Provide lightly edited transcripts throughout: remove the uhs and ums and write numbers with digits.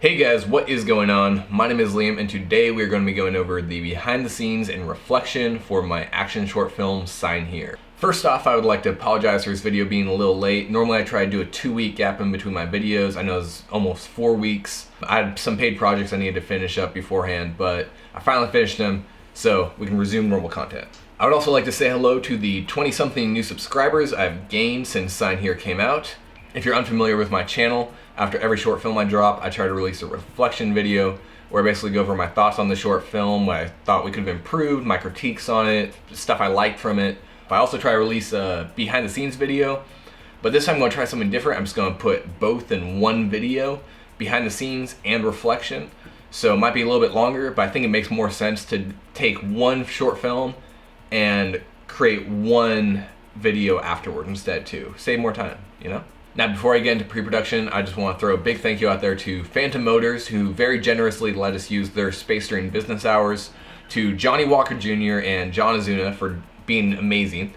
Hey guys, what is going on? My name is Liam and today we are going to be going over the behind the scenes and reflection for my action short film, Sign Here. First off, I would like to apologize for this video being a little late. Normally I try to do a 2-week gap in between my videos. I know it's almost 4 weeks. I had some paid projects I needed to finish up beforehand, but I finally finished them so we can resume normal content. I would also like to say hello to the 20-something new subscribers I've gained since Sign Here came out. If you're unfamiliar with my channel, after every short film I drop, I try to release a reflection video where I basically go over my thoughts on the short film, what I thought we could have improved, my critiques on it, stuff I liked from it. I also try to release a behind the scenes video, but this time I'm going to try something different. I'm just going to put both in one video, behind the scenes and reflection. So it might be a little bit longer, but I think it makes more sense to take one short film and create one video afterwards instead too. Save more time, you know? Now, before I get into pre-production, I just want to throw a big thank you out there to Phantom Motors, who very generously let us use their space during business hours, to Johnny Walker Jr. and John Azuna for being amazing,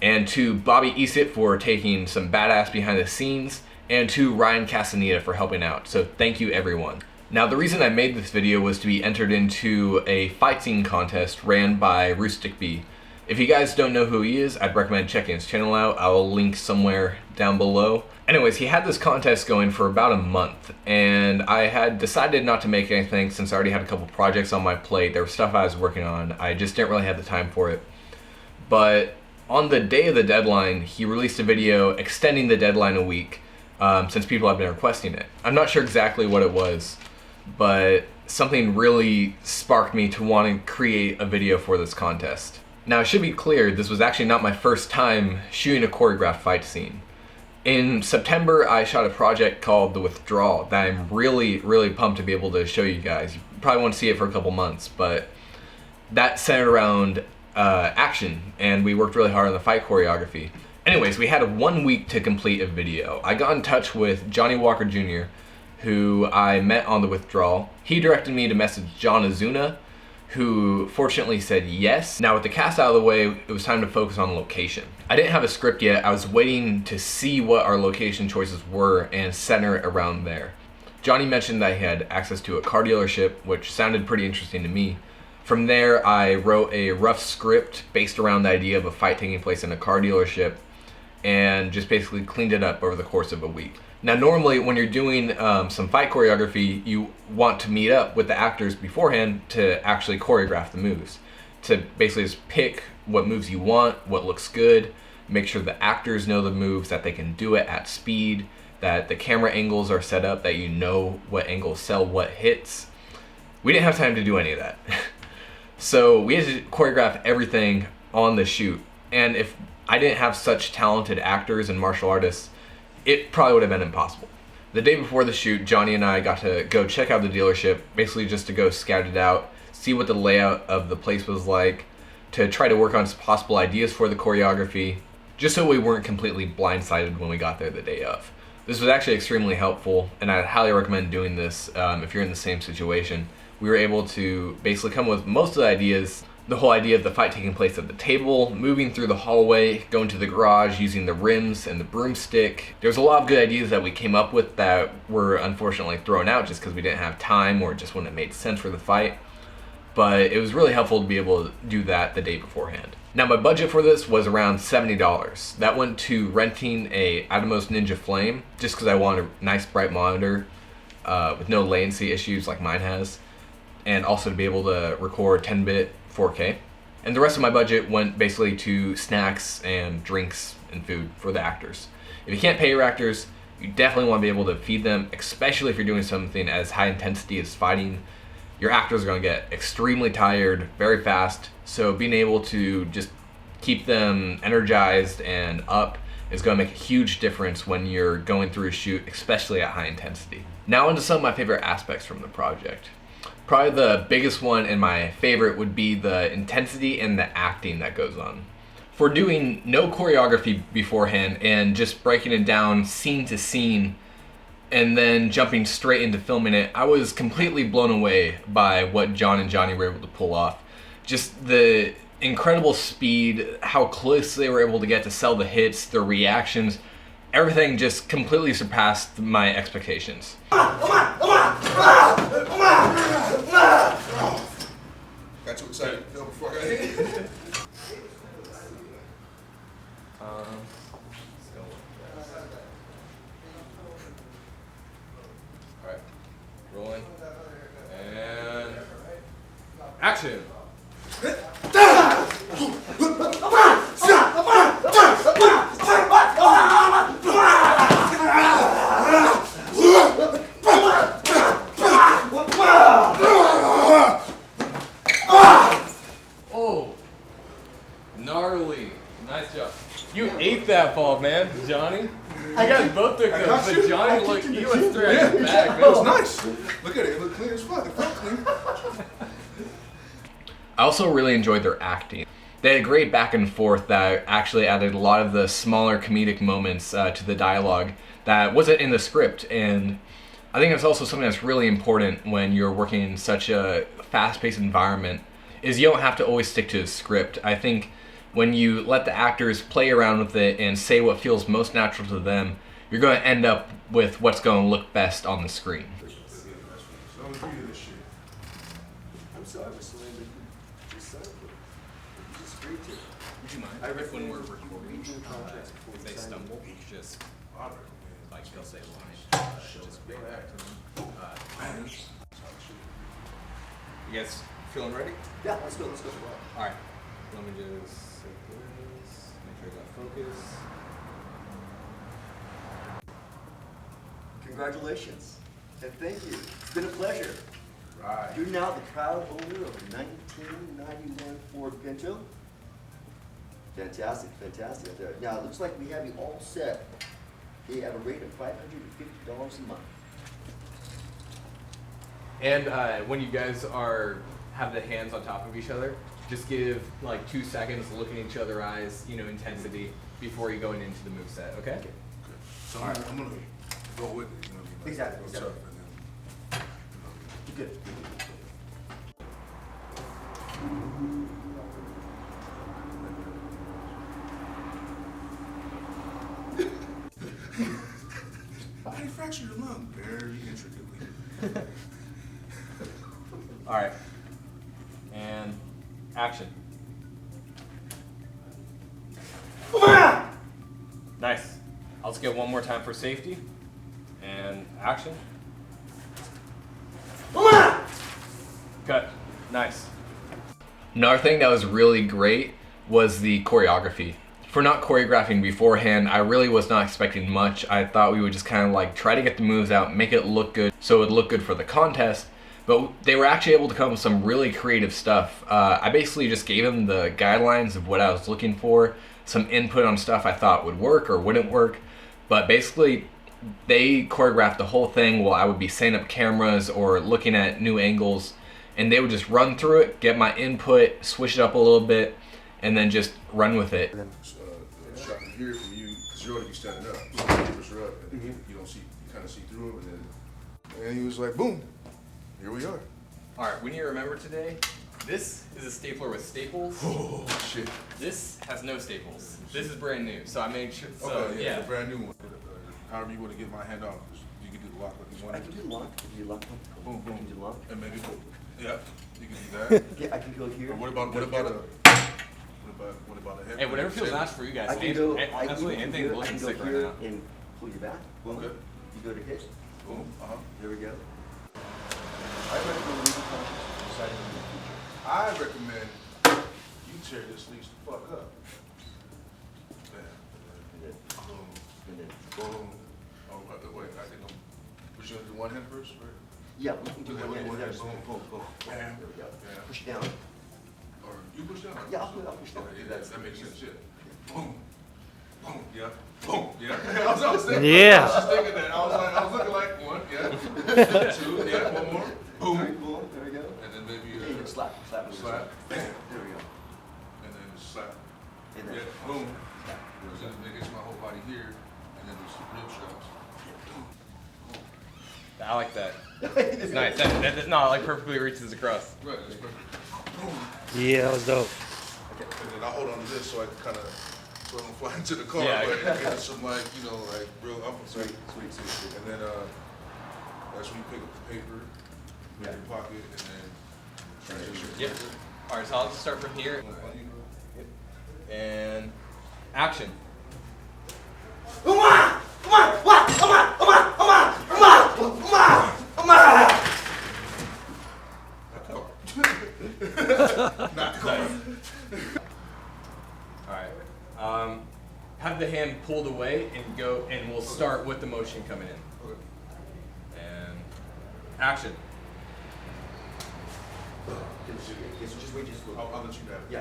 and to Bobby Esit for taking some badass behind the scenes, and to Ryan Castaneda for helping out. So thank you everyone. Now, the reason I made this video was to be entered into a fight scene contest ran by Rustic. If you guys don't know who he is, I'd recommend checking his channel out. I will link somewhere down below. Anyways, he had this contest going for about a month, and I had decided not to make anything since I already had a couple projects on my plate. There was stuff I was working on. I just didn't really have the time for it. But on the day of the deadline, he released a video extending the deadline a week since people have been requesting it. I'm not sure exactly what it was, but something really sparked me to want to create a video for this contest. Now, it should be clear, this was actually not my first time shooting a choreographed fight scene. In September, I shot a project called The Withdrawal that I'm really pumped to be able to show you guys. You probably won't see it for a couple months, but that centered around action, and we worked really hard on the fight choreography. Anyways, we had 1 week to complete a video. I got in touch with Johnny Walker Jr., who I met on The Withdrawal. He directed me to message John Azuna, who fortunately said yes. Now, with the cast out of the way, it was time to focus on location. I didn't have a script yet. I was waiting to see what our location choices were and center it around there. Johnny mentioned that he had access to a car dealership, which sounded pretty interesting to me. From there, I wrote a rough script based around the idea of a fight taking place in a car dealership and just basically cleaned it up over the course of a week. Now, normally when you're doing some fight choreography, you want to meet up with the actors beforehand to actually choreograph the moves. To basically just pick what moves you want, what looks good, make sure the actors know the moves, that they can do it at speed, that the camera angles are set up, that you know what angles sell what hits. We didn't have time to do any of that. So we had to choreograph everything on the shoot. And if I didn't have such talented actors and martial artists, it probably would have been impossible. The day before the shoot, Johnny and I got to go check out the dealership, basically just to go scout it out, see what the layout of the place was like, to try to work on some possible ideas for the choreography, just so we weren't completely blindsided when we got there the day of. This was actually extremely helpful, and I'd highly recommend doing this if you're in the same situation. We were able to basically come up with most of the ideas. The whole idea of the fight taking place at the table, moving through the hallway, going to the garage, using the rims and the broomstick. There's a lot of good ideas that we came up with that were unfortunately thrown out just because we didn't have time or just wouldn't have made sense for the fight. But it was really helpful to be able to do that the day beforehand. Now, my budget for this was around $70. That went to renting a Atomos Ninja Flame just because I wanted a nice bright monitor with no latency issues like mine has, and also to be able to record 10-bit 4K. And the rest of my budget went basically to snacks and drinks and food for the actors. If you can't pay your actors, you definitely want to be able to feed them, especially if you're doing something as high intensity as fighting. Your actors are going to get extremely tired very fast, so being able to just keep them energized and up is going to make a huge difference when you're going through a shoot, especially at high intensity. Now into some of my favorite aspects from the project. Probably the biggest one and my favorite would be the intensity and the acting that goes on. For doing no choreography beforehand and just breaking it down scene to scene and then jumping straight into filming it, I was completely blown away by what John and Johnny were able to pull off. Just the incredible speed, how close they were able to get to sell the hits, their reactions, everything just completely surpassed my expectations. Rolling. And action. Oh, gnarly. Nice job. You ate that ball, man, Johnny. You guys both took those, but Johnny looked, he went straight back. That was nice. Look at it, it looked clean as fuck. It felt clean. I also really enjoyed their acting. They had a great back and forth that actually added a lot of the smaller comedic moments to the dialogue that wasn't in the script. And I think it's also something that's really important when you're working in such a fast-paced environment, is you don't have to always stick to the script. I think when you let the actors play around with it and say what feels most natural to them, you're going to end up with what's going to look best on the screen. I'm sorry, Mr. Landon. Just great to. Would you mind? I read when we're recording, if they stumble, just like they'll say line, just go back to them. You guys feeling ready? Yeah, let's go. All right. Let me just set this. Make sure I got focus. Congratulations, and thank you. It's been a pleasure. Right. You're now the proud owner of a 1991 Ford Pinto. Fantastic. Now, it looks like we have you all set. You have a rate of $550 a month. And when you guys have the hands on top of each other, just give like 2 seconds, look in each other's eyes, intensity before you go into the moveset, okay? Good. So I'm gonna go with it, Exactly. What's up, and Good. How you fracture your lung? Very intricately. All right. And action. Nice. I'll just get one more time for safety. And action. Cut. Nice. Another thing that was really great was the choreography. For not choreographing beforehand, I really was not expecting much. I thought we would just kind of like try to get the moves out, make it look good so it would look good for the contest. But they were actually able to come up with some really creative stuff. I basically just gave them the guidelines of what I was looking for, some input on stuff I thought would work or wouldn't work. But basically, they choreographed the whole thing while I would be setting up cameras or looking at new angles. And they would just run through it, get my input, switch it up a little bit, and then just run with it. The shot from here from you, because you're already standing up. So the cameras are up, and you don't see, you kind of see through them, and he was like, boom, here we are. All right, we need to remember today, this is a stapler with staples. Oh, shit. This has no staples. This is brand new, so I made sure, so Okay, yeah. It's a brand new one. However you want to get my hand off, you can do the lock like you want. I can do the lock. If you lock them. Boom, boom. I can do the lock. And maybe go, yeah, you can do that. Yeah, I can go here. Or what about a head? Hey, whatever feels nice for you guys. I can go. Honestly, I anything can looking go sick right here now. and pull you back. Boom. Okay. You go to hit. Boom, There we go. I recommend leaving conscious deciding in the future. I recommend you tear this leash the fuck up. And then, Boom, and then. boom. Oh, by the way, I think we should do one hand first, right? Yeah, we can do Okay, one hand. one hand, There, boom. boom, boom. Bam. There we go. Yeah. Push down. Or you push down? Yeah, I'll push down. Okay, yeah, that makes sense, yeah. Boom, boom, yeah, boom, yeah. I was thinking, Yeah. I was just thinking that. I was looking like one, yeah. Two, yeah, one more. Boom. Boom, there we go. And then maybe Yeah, you can slap. slap. Bam. There we go. And then slap. And then. Yeah, boom. Slap. So then it gets my whole body here, and then there's some rib shots. I like that. It's nice. No, I like perfectly reaches across. Right, that's perfect. Boom. Yeah, that was dope. And then I hold on to this so I can kind of, so I don't fly into the car, Yeah. but it gives some like, like real up. Sweet. And then that's when you pick up the paper, in your pocket, and then transition. Yep. All right, so I'll just start from here. And action. Come on! pulled away and go, and we'll start with the motion coming in. Okay. And action. Yes, just wait just a little. I'll let you have it. Yeah,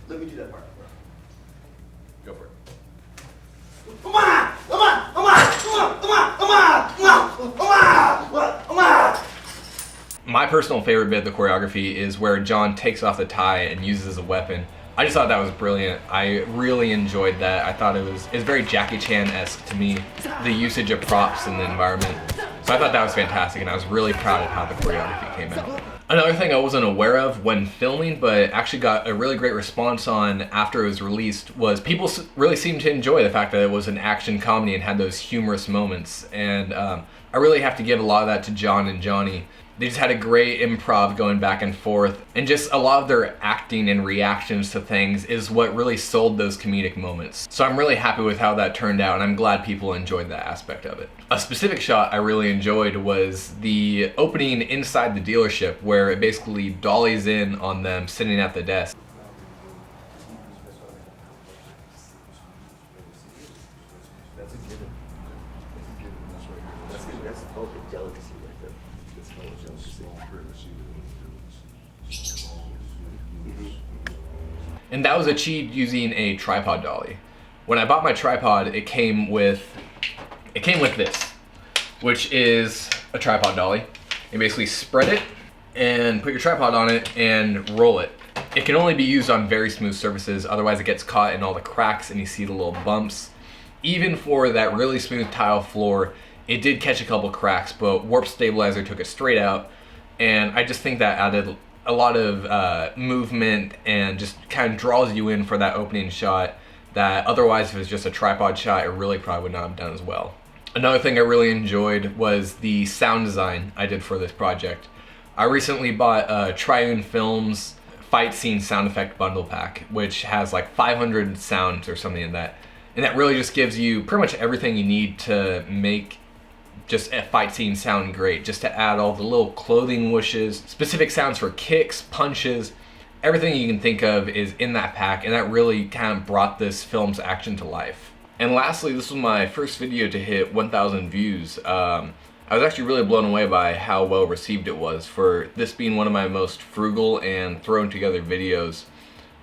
let me do that part. Go for it. My personal favorite bit of the choreography is where John takes off the tie and uses as a weapon. I just thought that was brilliant. I really enjoyed that. I thought it was very Jackie Chan-esque to me, the usage of props in the environment. So I thought that was fantastic, and I was really proud of how the choreography came out. Another thing I wasn't aware of when filming, but actually got a really great response on after it was released, was people really seemed to enjoy the fact that it was an action comedy and had those humorous moments. And I really have to give a lot of that to John and Johnny. They just had a great improv going back and forth, and just a lot of their acting and reactions to things is what really sold those comedic moments. So I'm really happy with how that turned out, and I'm glad people enjoyed that aspect of it. A specific shot I really enjoyed was the opening inside the dealership, where it basically dollies in on them sitting at the desk. That's a given. That's a total delicacy right there. That's a total delicacy. And that was achieved using a tripod dolly. When I bought my tripod, it came with this, which is a tripod dolly. You basically spread it and put your tripod on it and roll it. It can only be used on very smooth surfaces, otherwise it gets caught in all the cracks and you see the little bumps. Even for that really smooth tile floor, it did catch a couple cracks, but Warp Stabilizer took it straight out, and I just think that added a lot of movement and just kind of draws you in for that opening shot that otherwise if it was just a tripod shot, it really probably would not have done as well. Another thing I really enjoyed was the sound design I did for this project. I recently bought Triune Films fight scene sound effect bundle pack, which has like 500 sounds or something in that. And that really just gives you pretty much everything you need to make just a fight scene sound great. Just to add all the little clothing whooshes, specific sounds for kicks, punches, everything you can think of is in that pack, and that really kind of brought this film's action to life. And lastly, this was my first video to hit 1,000 views. I was actually really blown away by how well received it was. For this being one of my most frugal and thrown together videos,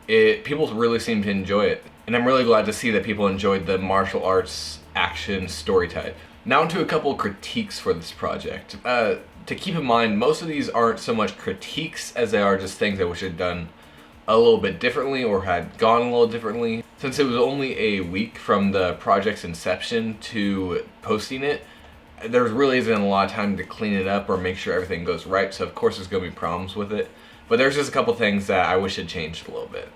people really seemed to enjoy it. And I'm really glad to see that people enjoyed the martial arts action story type. Now into a couple critiques for this project. To keep in mind, most of these aren't so much critiques as they are just things I wish I'd done a little bit differently or had gone a little differently. Since it was only a week from the project's inception to posting it, there really isn't a lot of time to clean it up or make sure everything goes right, so of course there's going to be problems with it. But there's just a couple things that I wish had changed a little bit.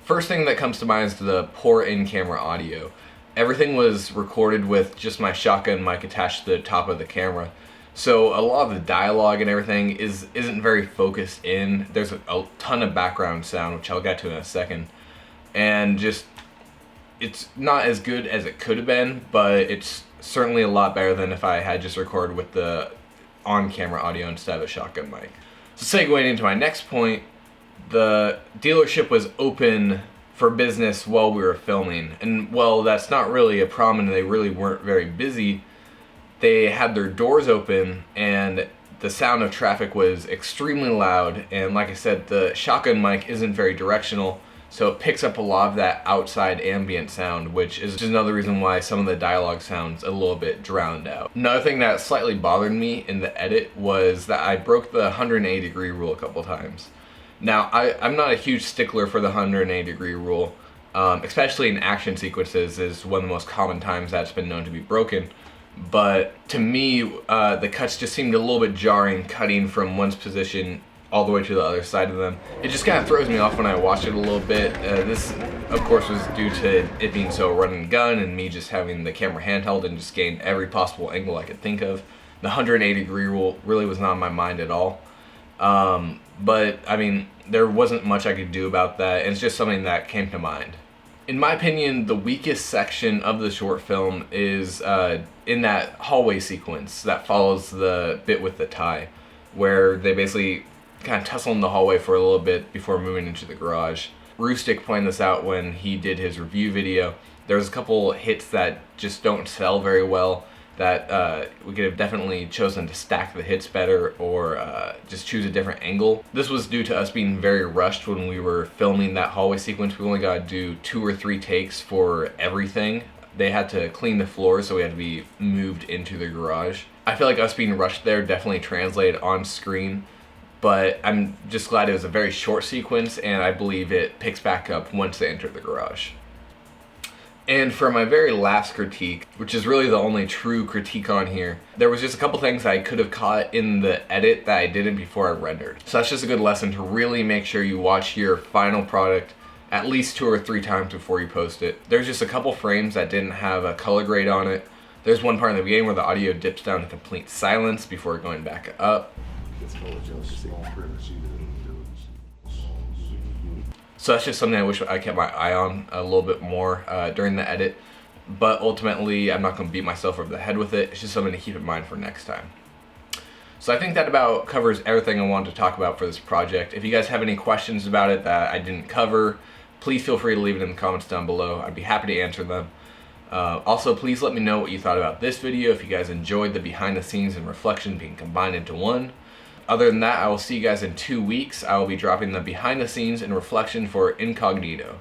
First thing that comes to mind is the poor in-camera audio. Everything was recorded with just my shotgun mic attached to the top of the camera. So a lot of the dialogue and everything isn't very focused in. There's a ton of background sound, which I'll get to in a second. And just, it's not as good as it could have been, but it's certainly a lot better than if I had just recorded with the on-camera audio instead of a shotgun mic. So segueing into my next point, the dealership was open for business while we were filming. And while that's not really a problem and they really weren't very busy, they had their doors open and the sound of traffic was extremely loud. And like I said, the shotgun mic isn't very directional, so it picks up a lot of that outside ambient sound, which is just another reason why some of the dialogue sounds a little bit drowned out. Another thing that slightly bothered me in the edit was that I broke the 180-degree rule a couple times. Now, I'm not a huge stickler for the 180-degree rule, especially in action sequences is one of the most common times that's been known to be broken. But to me, the cuts just seemed a little bit jarring, cutting from one's position all the way to the other side of them. It just kind of throws me off when I watch it a little bit. This, of course, was due to it being so run and gun and me just having the camera handheld and just getting every possible angle I could think of. The 180-degree rule really was not on my mind at all. But, I mean, there wasn't much I could do about that, and it's just something that came to mind. In my opinion, the weakest section of the short film is in that hallway sequence that follows the bit with the tie, where they basically kind of tussle in the hallway for a little bit before moving into the garage. Rustic pointed this out when he did his review video, There's a couple hits that just don't sell very well that we could have definitely chosen to stack the hits better or just choose a different angle. This was due to us being very rushed when we were filming that hallway sequence. We only got to do 2 or 3 takes for everything. They had to clean the floor, so we had to be moved into the garage. I feel like us being rushed there definitely translated on screen, but I'm just glad it was a very short sequence, and I believe it picks back up once they enter the garage. And for my very last critique, which is really the only true critique on here, there was just a couple things I could have caught in the edit that I didn't before I rendered. So that's just a good lesson to really make sure you watch your final product at least 2 or 3 times before you post it. There's just a couple frames that didn't have a color grade on it. There's one part in the beginning where the audio dips down to complete silence before going back up. So that's just something I wish I kept my eye on a little bit more during the edit. But ultimately, I'm not going to beat myself over the head with it. It's just something to keep in mind for next time. So I think that about covers everything I wanted to talk about for this project. If you guys have any questions about it that I didn't cover, please feel free to leave it in the comments down below. I'd be happy to answer them. Also, please let me know what you thought about this video, if you guys enjoyed the behind the scenes and reflection being combined into one. Other than that, I will see you guys in 2 weeks. I will be dropping the behind the scenes and reflection for Incognito.